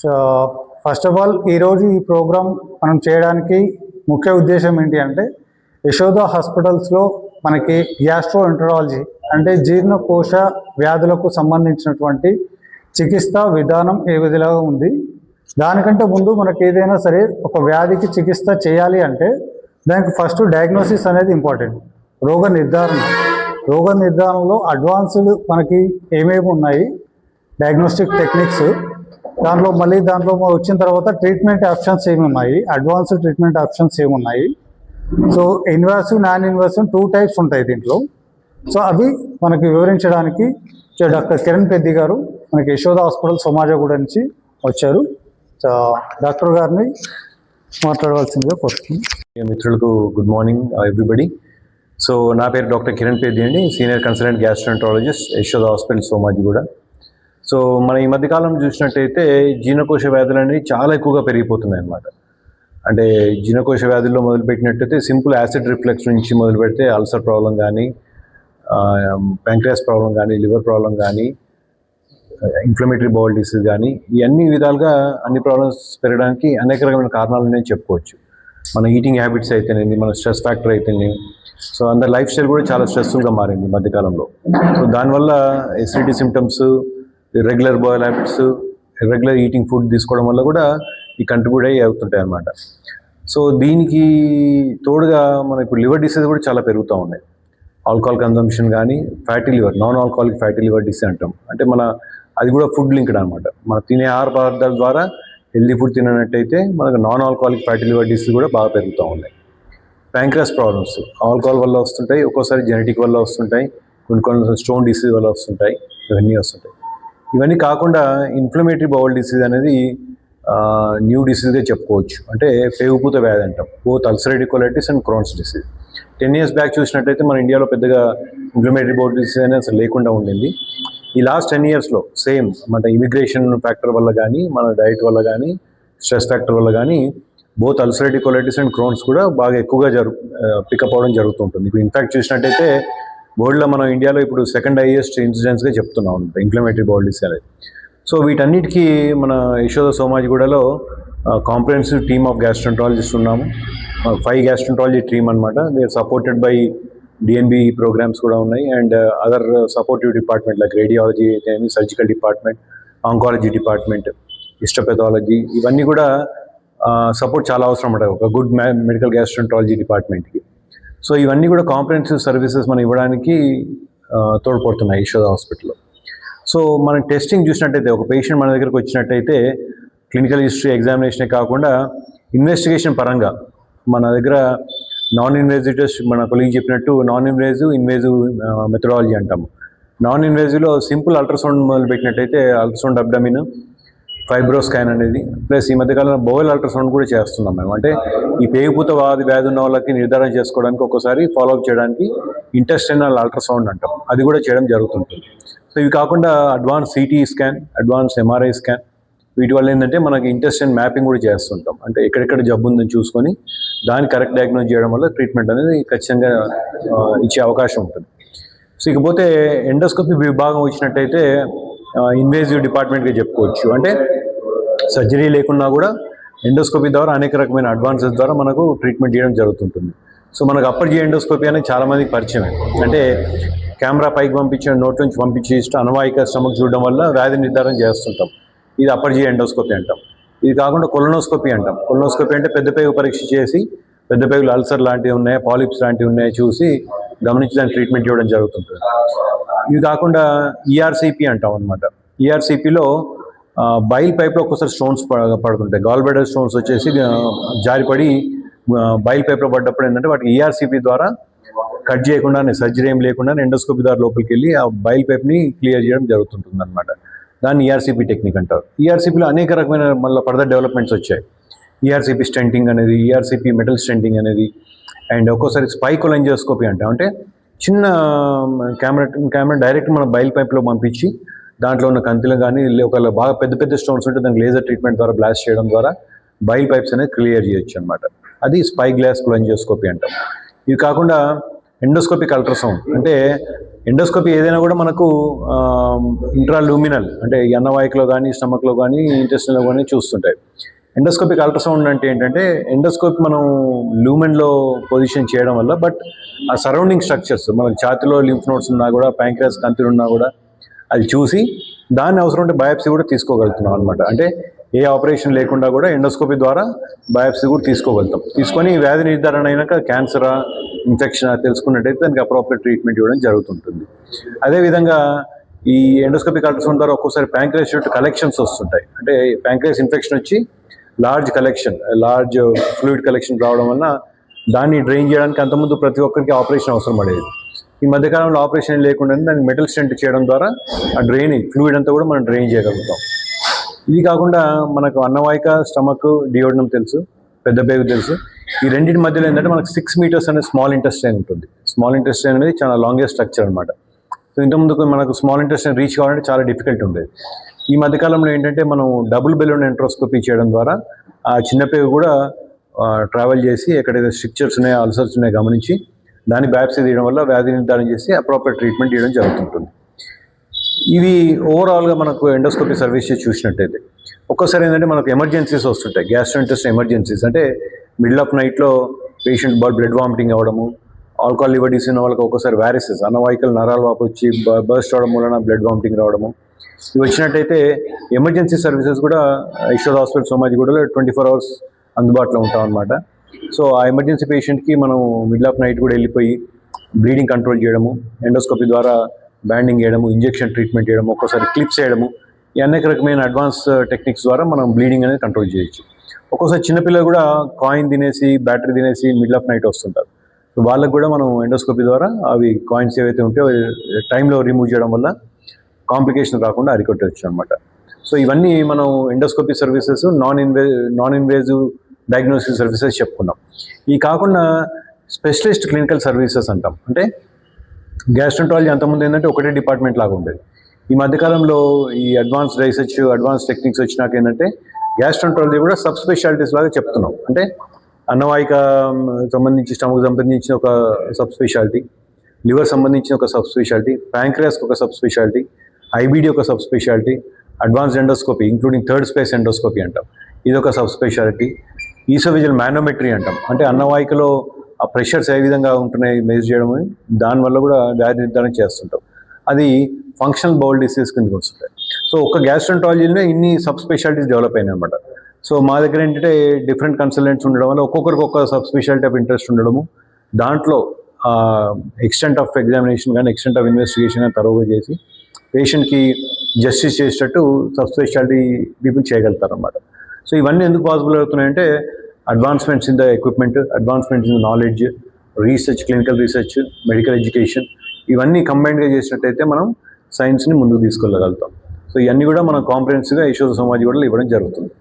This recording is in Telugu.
సో ఫస్ట్ ఆఫ్ ఆల్ ఈరోజు ఈ ప్రోగ్రామ్ మనం చేయడానికి ముఖ్య ఉద్దేశం ఏంటి అంటే యశోద హాస్పిటల్స్లో మనకి గ్యాస్ట్రోఎంటరాలజీ అంటే జీర్ణకోశ వ్యాధులకు సంబంధించినటువంటి చికిత్స విధానం ఏ విధంగా ఉంది. దానికంటే ముందు మనకి ఏదైనా సరే ఒక వ్యాధికి చికిత్స చేయాలి అంటే దానికి ఫస్ట్ డయాగ్నోసిస్ అనేది ఇంపార్టెంట్. రోగ నిర్ధారణలో అడ్వాన్స్డ్ మనకి ఏమేమి ఉన్నాయి డయాగ్నోస్టిక్ టెక్నిక్స్, దాంట్లో వచ్చిన తర్వాత ట్రీట్మెంట్ ఆప్షన్స్ ఏమి ఉన్నాయి, అడ్వాన్స్డ్ ట్రీట్మెంట్ ఆప్షన్స్ ఏమున్నాయి. So invasive non invasive 2 types ఉంటాయి దీంట్లో. సో అవి మనకి వివరించడానికి డాక్టర్ కిరణ్ పెద్ది గారు మనకి యశోద హాస్పిటల్ సోమాజిగూడ నుంచి వచ్చారు. సో డాక్టర్ గారిని మాట్లాడవలసిందిగా కోరుతున్నాను. మిత్రులకు గుడ్ మార్నింగ్ ఎవ్రీబడి. సో నా పేరు డాక్టర్ కిరణ్ పెద్ది అండి, senior consultant gastroenterologist Yashoda hospital Somajiguda. So మన ఈ మధ్యకాలం చూసినట్టయితే జీర్ణకోశ వ్యాధులు అనేవి చాలా ఎక్కువగా పెరిగిపోతున్నాయి అన్నమాట. అంటే జీర్ణకోశ వ్యాధుల్లో మొదలుపెట్టినట్టయితే సింపుల్ యాసిడ్ రిఫ్లెక్స్ నుంచి మొదలు పెడితే అల్సర్ ప్రాబ్లం కానీ, ప్యాంక్రియాస్ ప్రాబ్లం కానీ, లివర్ ప్రాబ్లం కానీ, ఇన్ఫ్లమేటరీ బౌల్ డిసీజ్ కానీ, ఈ అన్ని విధాలుగా అన్ని ప్రాబ్లమ్స్ పెరగడానికి అనేక రకమైన కారణాలు నేను చెప్పుకోవచ్చు. మన ఈటింగ్ హ్యాబిట్స్ అయితేనేది, మన స్ట్రెస్ ఫ్యాక్టర్ అయితేనే, సో అందరి లైఫ్ స్టైల్ కూడా చాలా స్ట్రెస్ఫుల్గా మారింది మధ్యకాలంలో. సో దానివల్ల acidity symptoms, irregular boil habits, irregular eating food తీసుకోవడం వల్ల కూడా ఈ కంట్రిబ్యూట్ అయ్యి అవుతుంటాయి అన్నమాట. సో దీనికి తోడుగా మన ఇప్పుడు లివర్ డిసీజ్ కూడా చాలా పెరుగుతూ ఉన్నాయి. ఆల్కహాల్ కన్జంప్షన్ కానీ, fatty liver, non alcoholic fatty liver disease అంటాం. అంటే అది కూడా ఫుడ్ లింక్డ్ అనమాట. మన తినే ఆహార పదార్థాల ద్వారా హెల్దీ ఫుడ్ తిననట్టయితే మనకు non alcoholic fatty liver disease కూడా బాగా పెరుగుతూ ఉన్నాయి. ప్యాంక్రియాస్ ప్రాబ్లమ్స్ ఆల్కహాల్ వల్ల వస్తుంటాయి, ఒక్కోసారి జెనెటిక్ వల్ల వస్తుంటాయి, కొన్ని స్టోన్ డిసీజ్ వల్ల వస్తుంటాయి, ఇవన్నీ వస్తుంటాయి. ఇవన్నీ కాకుండా ఇన్ఫ్లమేటరీ బౌల్ డిసీజ్ అనేది న్యూ డిసీజ్గా చెప్పుకోవచ్చు. అంటే పేగుపూత వ్యాధి అంటాం, both ulcerative colitis and Crohn's disease. 10 years back చూసినట్టయితే మన ఇండియాలో పెద్దగా ఇన్ఫ్లమేటరీ బౌల్ డిసీజ్ అనేది అసలు లేకుండా ఉండింది. ఈ లాస్ట్ 10 yearsలో సేమ్ మన ఇమిగ్రేషన్ ఫ్యాక్టర్ వల్ల కానీ, మన డైట్ వల్ల కానీ, స్ట్రెస్ ఫ్యాక్టర్ వల్ల కానీ both ulcerative colitis and Crohn's కూడా బాగా ఎక్కువగా పికప్ అవడం జరుగుతుంటుంది. ఇప్పుడు ఇన్ఫ్యాక్ట్ చూసినట్టయితే వరల్డ్లో మనం ఇండియాలో ఇప్పుడు 2nd highest ఇన్సిడెన్స్గా చెప్తున్నాం ఇన్ఫ్లమేటరీ బౌల్ డిసీజ్ అనేది. సో వీటన్నిటికీ మన యశోద సోమాజిగూడలో కాంప్రహెన్సివ్ టీమ్ ఆఫ్ గ్యాస్ట్రోఎంటరాలజిస్ట్ ఉన్నాము. 5 గ్యాస్ట్రోఎంటరాలజీ టీమ్ అనమాట. They are supported by DNB programs కూడా ఉన్నాయి and other supportive department like radiology, surgical department, oncology department, histopathology, ఇవన్నీ కూడా సపోర్ట్ చాలా అవసరం అన్నమాట ఒక గుడ్ మెడికల్ గ్యాస్ట్రోఎంటరాలజీ డిపార్ట్మెంట్కి. సో ఇవన్నీ కూడా కాంప్రహెన్సివ్ సర్వీసెస్ మనం ఇవ్వడానికి తోడ్పడుతున్నాయి యశోద హాస్పిటల్లో. సో మనం టెస్టింగ్ చూసినట్టయితే ఒక పేషెంట్ మన దగ్గరకు వచ్చినట్టయితే క్లినికల్ హిస్టరీ ఎగ్జామినేషనే కాకుండా ఇన్వెస్టిగేషన్ పరంగా మన దగ్గర నాన్ ఇన్వేజివ్ టెస్ట్, మన కొలీగ్ చెప్పినట్టు నాన్ ఇన్వేజివ్, ఇన్వేజివ్ మెథడాలజీ అంటాము. నాన్ ఇన్వేజివ్లో సింపుల్ అల్ట్రాసౌండ్ మొదలుపెట్టినట్టయితే అల్ట్రాసౌండ్ అబ్డమిన్, ఫైబ్రో స్కాన్ అనేది, ప్లస్ ఈ మధ్యకాలంలో బోవెల్ అల్ట్రాసౌండ్ కూడా చేస్తున్నాం మేము. అంటే ఈ పేగుపూత వ్యాధి ఉన్న వాళ్ళకి నిర్ధారణ చేసుకోవడానికి ఒక్కోసారి ఫాలోఅప్ చేయడానికి ఇంటెస్టైనల్ అల్ట్రాసౌండ్ అంటాం, అది కూడా చేయడం జరుగుతుంటుంది. సో ఇవి కాకుండా advance CT scan, advance MRI scan, వీటి వల్ల ఏంటంటే మనకి ఇంటెస్టైన్ మ్యాపింగ్ కూడా చేస్తుంటాం. అంటే ఎక్కడెక్కడ జబ్బు ఉందని చూసుకొని దాన్ని కరెక్ట్ డయాగ్నోజ్ చేయడం వల్ల ట్రీట్మెంట్ అనేది ఖచ్చితంగా ఇచ్చే అవకాశం ఉంటుంది. సో ఇకపోతే ఎండోస్కోపీ విభాగం వచ్చినట్టయితే ఇన్వేజివ్ డిపార్ట్మెంట్గా చెప్పుకోవచ్చు. అంటే సర్జరీ లేకున్నా కూడా ఎండోస్కోపీ ద్వారా అనేక రకమైన అడ్వాన్సెస్ ద్వారా మనకు ట్రీట్మెంట్ చేయడం జరుగుతుంటుంది. సో మనకు అప్పర్ జీ ఎండోస్కోపీ అనేది చాలామందికి పరిచయమే. అంటే కెమెరా పైకి పంపించిన నోట్ నుంచి పంపించి అనవాయిక స్టమక్ చూడడం వల్ల వ్యాధి నిర్ధారణ చేస్తుంటాం. ఇది అప్పర్ జీ ఎండోస్కోపీ అంటాం. ఇది కాకుండా కొలనోస్కోపీ అంటాం. కొలనోస్కోపీ అంటే పెద్ద పేగు పరీక్ష చేసి పెద్ద పేగులు అల్సర్ లాంటివి ఉన్నాయా, పాలిప్స్ లాంటివి ఉన్నాయా చూసి గమనించి దాన్ని ట్రీట్మెంట్ చేయడం జరుగుతుంటుంది. ఇవి కాకుండా ఈఆర్సిపి అంటాం అనమాట. ఈఆర్సిపిలో బైల్ పైప్లో ఒక్కోసారి స్టోన్స్ పడుతుంటాయి. గాల్ బ్లాడర్ స్టోన్స్ వచ్చేసి జారిపడి బైల్ పైప్లో పడ్డప్పుడు ఏంటంటే వాటికి ఈఆర్సిపి ద్వారా కట్ చేయకుండానే, సర్జరీ ఏం లేకుండా ఎండోస్కోపీ ద్వారా లోపలికి వెళ్ళి ఆ బైల్ పైప్ని క్లియర్ చేయడం జరుగుతుంటుంది అనమాట. దాన్ని ఈఆర్సిపి టెక్నిక్ అంటారు. ఈఆర్సిపిలో అనేక రకమైన మళ్ళీ ఫర్దర్ డెవలప్మెంట్స్ వచ్చాయి. ఈఆర్సిపి స్టెంటింగ్ అనేది, ఈఆర్సిపి మెటల్ స్టెంటింగ్ అనేది, అండ్ ఒక్కోసారి స్పైకోలెంజియోస్కోపీ అంటాం. అంటే చిన్న కెమెరా డైరెక్ట్ మన బైల్ పైప్లో పంపించి దాంట్లో ఉన్న కంతిలో కానీ ఒకవేళ బాగా పెద్ద పెద్ద స్టోన్స్ ఉంటే దానికి లేజర్ ట్రీట్మెంట్ ద్వారా బ్లాస్ట్ చేయడం ద్వారా బైల్ పైప్స్ అనేది క్లియర్ చేయొచ్చు అనమాట. అది స్పై గ్లాస్ కొలెంజియోస్కోపీ అంటాం. ఇవి కాకుండా ఎండోస్కోపిక్ అల్ట్రాసౌండ్. అంటే ఎండోస్కోపీ ఏదైనా కూడా మనకు ఇంట్రాలూమినల్ అంటే ఈ అన్నవాహికలో కానీ స్టమక్లో కానీ ఇంటెస్టిన్లో కానీ చూస్తుంటాయి. ఎండోస్కోపిక్ అల్ట్రాసౌండ్ అంటే ఏంటంటే ఎండోస్కోప్ మనం లూమెన్లో పొజిషన్ చేయడం వల్ల బట్ ఆ సరౌండింగ్ స్ట్రక్చర్స్ మనకి ఛాతిలో లింఫ్ నోడ్స్ ఉన్నా కూడా ప్యాంక్రియాస్ కంతులు ఉన్నా కూడా అది చూసి దాన్ని అవసరం ఉంటే బయాప్సీ కూడా తీసుకోగలుగుతున్నాం అనమాట. అంటే ఏ ఆపరేషన్ లేకుండా కూడా ఎండోస్కోపీ ద్వారా బయాప్సీ కూడా తీసుకోగలుగుతాం. తీసుకొని వ్యాధి నిర్ధారణ అయినాక క్యాన్సరా ఇన్ఫెక్షన్ తెలుసుకున్నట్టయితే దానికి అప్రోప్రియట్ ట్రీట్మెంట్ ఇవ్వడం జరుగుతుంటుంది. అదేవిధంగా ఈ ఎండోస్కోపిక్ అల్ట్రాసౌండ్ ద్వారా ఒక్కోసారి ప్యాంక్రియాస్ చుట్టూ కలెక్షన్స్ వస్తుంటాయి. అంటే ప్యాంక్రియాస్ ఇన్ఫెక్షన్ వచ్చి లార్జ్ ఫ్లూయిడ్ కలెక్షన్ రావడం వల్ల దాన్ని డ్రైన్ చేయడానికి అంతకుముందు ప్రతి ఒక్కరికి ఆపరేషన్ అవసరం పడేది. ఈ మధ్యకాలంలో ఆపరేషన్ లేకుండా దాన్ని మెటల్ స్టెంట్ చేయడం ద్వారా ఆ ఫ్లూయిడ్ అంతా కూడా మనం డ్రైన్ చేయగలుగుతాం. ఇది కాకుండా మనకు అన్నవాహిక, స్టమక్, డియోడనం తెలుసు, పెద్ద పేగు తెలుసు. ఈ రెండింటి మధ్యలో ఏంటంటే మనకు 6 మీటర్స్ అనే స్మాల్ ఇంటెస్టైన్ ఉంటుంది. స్మాల్ ఇంటెస్టైన్ అనేది చాలా లాంగెస్ట్ స్ట్రక్చర్ అనమాట. సో ఇంతకుముందు మనకు స్మాల్ ఇంటెస్టైన్ రీచ్ కావాలంటే చాలా డిఫికల్ట్ ఉండేది. ఈ మధ్యకాలంలో ఏంటంటే మనం డబుల్ బెలూన్ ఎంట్రోస్కోపీ చేయడం ద్వారా ఆ చిన్న పేగు కూడా ట్రావెల్ చేసి ఎక్కడైతే స్ట్రక్చర్స్ ఉన్నాయో, అల్సర్స్ ఉన్నాయో గమనించి దాన్ని బయాప్సీ తీయడం వల్ల వ్యాధి నిర్ధారణ చేసి అప్రోప్రియట్ ట్రీట్మెంట్ చేయడం జరుగుతుంటుంది. ఇవి ఓవరాల్గా మనకు ఎండోస్కోపీ సర్వీస్ చూసినట్టయితే ఒక్కోసారి ఏంటంటే మనకు ఎమర్జెన్సీస్ వస్తుంటాయి. గ్యాస్ట్రోఇంటెస్టైనల్ ఎమర్జెన్సీస్ అంటే మిడిల్ ఆఫ్ నైట్లో పేషెంట్ బ్లడ్ వామిటింగ్ అవ్వడము, ఆల్కహాల్ లివర్ డిసీజ్ ఉన్న వాళ్ళకి ఒక్కోసారి వ్యారిసెస్ అన్నవాహికలు నరాలు వాపు వచ్చి బర్స్ట్ అవడం వలన బ్లడ్ వామిటింగ్ రావడము, ఇవి వచ్చినట్టయితే ఎమర్జెన్సీ సర్వీసెస్ కూడా యశోద హాస్పిటల్ సోమాజిగూడలో 24 hours అందుబాటులో ఉంటాం అనమాట. సో ఆ ఎమర్జెన్సీ పేషెంట్కి మనం మిడిల్ ఆఫ్ నైట్ కూడా వెళ్ళిపోయి బ్లీడింగ్ కంట్రోల్ చేయడము, ఎండోస్కోపీ ద్వారా బ్యాండింగ్ చేయడము, ఇంజెక్షన్ ట్రీట్మెంట్ చేయడము, ఒక్కోసారి క్లిప్స్ చేయడము, ఈ అనేక రకమైన అడ్వాన్స్ టెక్నిక్స్ ద్వారా మనం బ్లీడింగ్ అనేది కంట్రోల్ చేయొచ్చు. ఒక్కోసారి చిన్నపిల్లలు కూడా కాయిన్ తినేసి బ్యాటరీ తినేసి మిడిల్ ఆఫ్ నైట్ వస్తుంటారు. సో వాళ్ళకు కూడా మనం ఎండోస్కోపీ ద్వారా అవి కాయిన్స్ ఏవైతే ఉంటాయో టైంలో రిమూవ్ చేయడం వల్ల కాంప్లికేషన్ రాకుండా అరికట్టవచ్చు అనమాట. సో ఇవన్నీ మనం endoscopy services, non invasive diagnostic services చెప్పుకున్నాం. ఈ కాకుండా స్పెషలిస్ట్ క్లినికల్ సర్వీసెస్ అంటాం. అంటే గ్యాస్ట్రోంటాలజీ అంతకుముందు ఏంటంటే ఒకటే డిపార్ట్మెంట్ లాగా ఉండేది. ఈ మధ్యకాలంలో ఈ అడ్వాన్స్ రీసెర్చ్, అడ్వాన్స్ టెక్నిక్స్ వచ్చినాక ఏంటంటే గ్యాస్ట్రోంటాలజీ కూడా సబ్ స్పెషాలిటీస్ లాగా చెప్తున్నాం. అంటే అన్నవాహిక సంబంధించి, స్టమక్ సంబంధించిన ఒక సబ్ స్పెషాలిటీ, లివర్ సంబంధించిన ఒక సబ్ స్పెషాలిటీ, ప్యాంక్రియాస్కి ఒక సబ్ స్పెషాలిటీ, ఐబీడీ ఒక sub speciality, advanced endoscopy including third space endoscopy అంటాం, ఇది ఒక సబ్ స్పెషాలిటీ, ఈసోవిజువల్ మానోమెట్రీ అంటాం. అంటే అన్నవాహికలో ఆ ప్రెషర్స్ ఏ విధంగా ఉంటున్నాయి మెజర్ చేయడం, దానివల్ల కూడా వ్యాధి నిర్ధారణ చేస్తుంటాం. అది ఫంక్షనల్ బౌల్ డిసీజ్ కిందకి వస్తుంటాయి. సో ఒక గ్యాస్ట్రోంటాలజీలోనే ఇన్ని సబ్ స్పెషాలిటీస్ డెవలప్ అయినాయి అనమాట. సో మా దగ్గర ఏంటంటే డిఫరెంట్ కన్సల్టెంట్స్ ఉండడం వల్ల ఒక్కొక్కరికి ఒక్క సబ్ స్పెషాలిటీ ఆఫ్ ఇంట్రెస్ట్ ఉండడము, దాంట్లో ఎక్స్టెంట్ ఆఫ్ ఎగ్జామినేషన్ కానీ ఎక్స్టెంట్ ఆఫ్ ఇన్వెస్టిగేషన్ కానీ తరువుగా చేసి పేషెంట్కి జస్టిస్ చేసేటట్టు సబ్ స్పెషాలిటీ పీపుల్ చేయగలుగుతారు అన్నమాట. సో ఇవన్నీ ఎందుకు పాసిబుల్ అవుతున్నాయంటే advancements in the equipment, advancements in the knowledge, research, clinical research, medical education, ఇవన్నీ కంబైన్డ్గా చేసినట్టయితే మనం సైన్స్ని ముందుకు తీసుకెళ్ళగలుగుతాం. సో ఇవన్నీ కూడా మనం కాంప్రహెన్సివ్గా యశోద సోమాజిగూడలో ఇవ్వడం జరుగుతుంది.